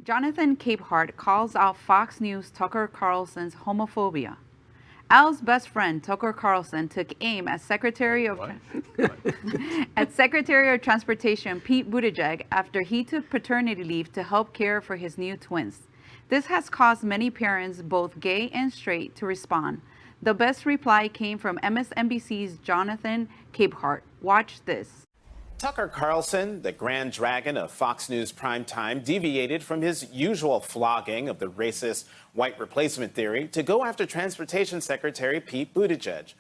Jonathan Capehart calls out Fox News Tucker Carlson's homophobia. Al's best friend, Tucker Carlson, took aim at Secretary of Transportation Pete Buttigieg after he took paternity leave to help care for his new twins. This has caused many parents, both gay and straight, to respond. The best reply came from MSNBC's Jonathan Capehart. Watch this. Tucker Carlson, the grand dragon of Fox News primetime, deviated from his usual flogging of the racist white replacement theory to go after Transportation Secretary Pete Buttigieg.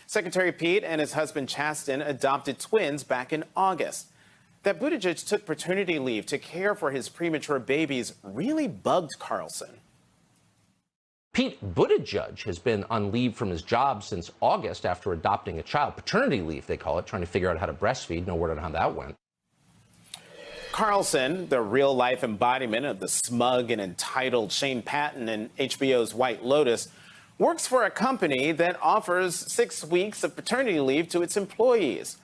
Secretary Pete and his husband Chasten adopted twins back in August. That Buttigieg took paternity leave to care for his premature babies really bugged Carlson. Pete Buttigieg has been on leave from his job since August after adopting a child. Paternity leave, they call it, trying to figure out how to breastfeed. No word on how that went. Carlson, the real-life embodiment of the smug and entitled Shane Patton in HBO's White Lotus, works for a company that offers 6 weeks of paternity leave to its employees.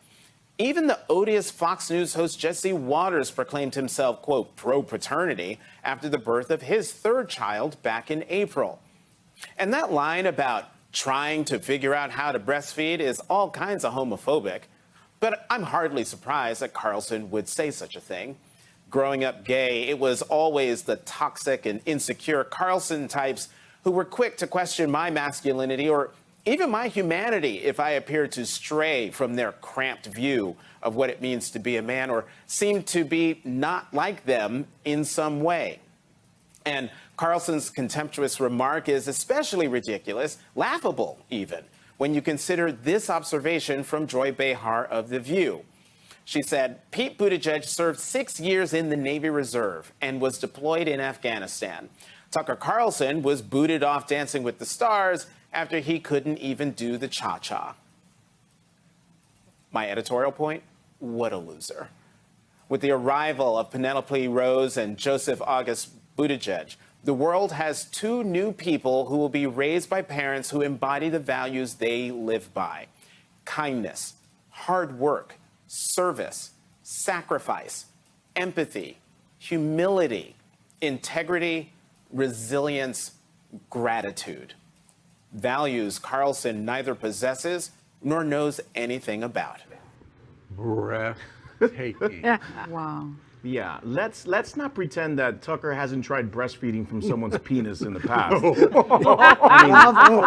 Even the odious Fox News host Jesse Waters proclaimed himself, quote, pro-paternity after the birth of his third child back in April. And that line about trying to figure out how to breastfeed is all kinds of homophobic. But I'm hardly surprised that Carlson would say such a thing. Growing up gay, it was always the toxic and insecure Carlson types who were quick to question my masculinity or even my humanity if I appeared to stray from their cramped view of what it means to be a man or seemed to be not like them in some way. And Carlson's contemptuous remark is especially ridiculous, laughable even, when you consider this observation from Joy Behar of The View. She said, Pete Buttigieg served 6 years in the Navy Reserve and was deployed in Afghanistan. Tucker Carlson was booted off Dancing with the Stars after he couldn't even do the cha-cha. My editorial point? What a loser. With the arrival of Penelope Rose and Joseph August Buttigieg, the world has 2 new people who will be raised by parents who embody the values they live by: kindness, hard work, service, sacrifice, empathy, humility, integrity, resilience, gratitude. Values Carlson neither possesses nor knows anything about. Breathtaking. Wow. Yeah, let's not pretend that Tucker hasn't tried breastfeeding from someone's penis in the past.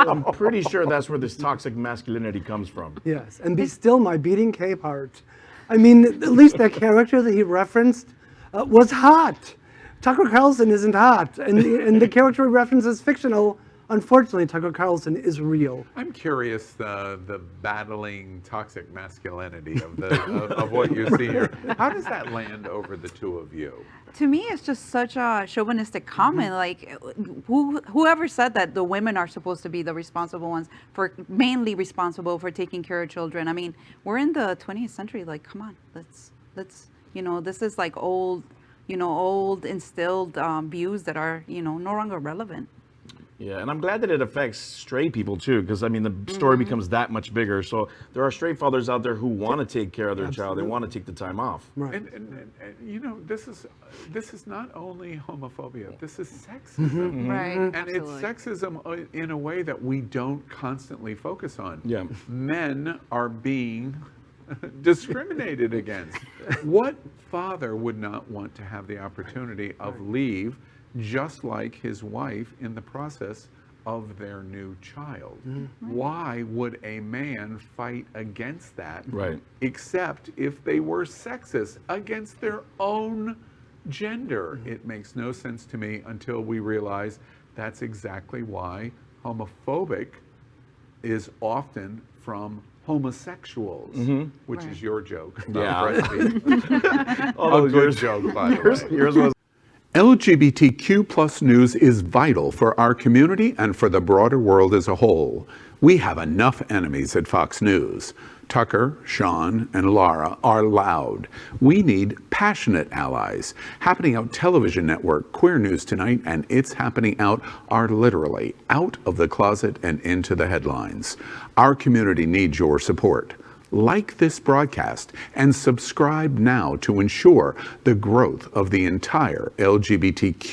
I'm pretty sure that's where this toxic masculinity comes from. Yes, and be still my beating Capehart. I mean, at least that character that he referenced was hot. Tucker Carlson isn't hot, and the character he references is fictional. Unfortunately, Tucker Carlson is real. I'm curious the battling toxic masculinity of what you see here. How does that land over the two of you? To me, it's just such a chauvinistic comment. Like, whoever said that the women are supposed to be the responsible ones, mainly responsible for taking care of children. I mean, we're in the 20th century. Like, come on, let's this is like old instilled views that are no longer relevant. Yeah, and I'm glad that it affects straight people too, because I mean the story becomes that much bigger. So there are straight fathers out there who want to take care of their child. They want to take the time off. Right. And this is not only homophobia. This is sexism. Right. And Absolutely. it's sexism in a way that we don't constantly focus on. Yeah. Men are being discriminated against. What father would not want to have the opportunity of leave, just like his wife in the process of their new child? Why would a man fight against that? Right. Except if they were sexist against their own gender. It makes no sense to me until we realize that's exactly why homophobic is often from homosexuals, which is your joke. Yeah. A good joke, by the way. Yours was. LGBTQ plus news is vital for our community and for the broader world as a whole. We have enough enemies at Fox News. Tucker, Sean, and Laura are loud. We need passionate allies. Happening Out Television Network, Queer News Tonight, and It's Happening Out are literally out of the closet and into the headlines. Our community needs your support. Like this broadcast and subscribe now to ensure the growth of the entire LGBTQ